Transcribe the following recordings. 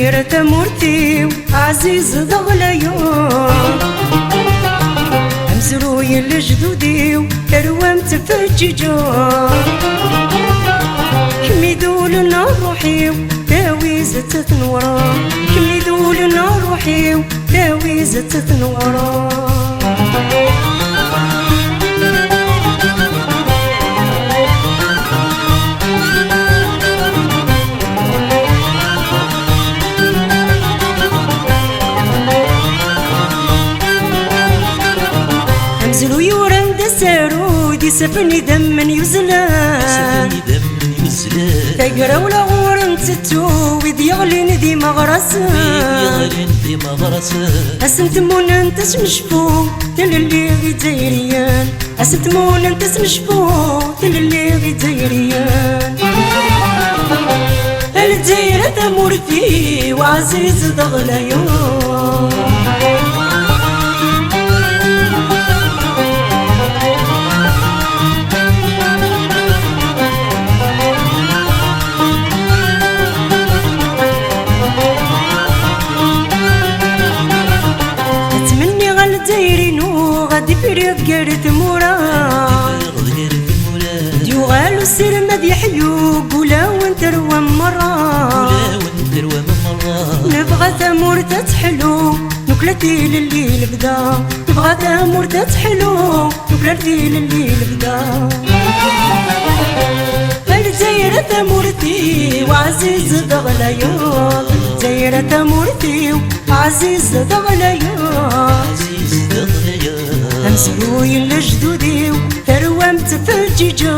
الجزيرة مورتي عزيز ضغليو أمزروي لجدودي كروام تفججو كمي دولنا روحي داوي زتت نورا كمي دولنا روحي داوي زتت نورا أمزلو يوران دسارو دي سفني دم يزلان تقرا ولا غور نتتو ويد يغلين دي مغرسان أسنتمون انت سمشفو تللي غي دايريان أسنتمون انت سمشفو تللي غي دايريان الجزيرة مورتي وعزيز ضغليون غادي فريق قرد مورا ديو غالو السر ما بيحيو قولا وانتروا مرا نبغى ثمور تتحلو نكلتي لليل بدا نبغى ثمور تتحلو نكلتي لليل بدا الجزيرة ثمورتي وعزيز ضغليون الجزيرة ثمورتي وعزيز ضغليون أمسروي لجدودي ثروام تفججو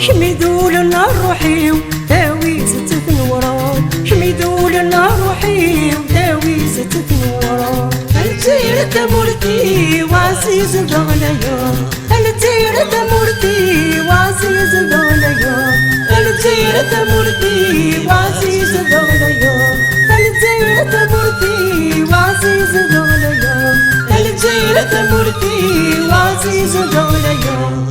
حميدو لنا روحي وداوي زتت نورا حميدو لنا روحي وداوي زتت نورا الجزيرة مورتي وعزيز ضغليون الجزيرة مورتي وعزيز ضغليون الجزيرة مورتي وعزيز ضغليون الجزيرة مورتي وعزيز ضغليون الجزيرة مورتي وعزيز ضغليون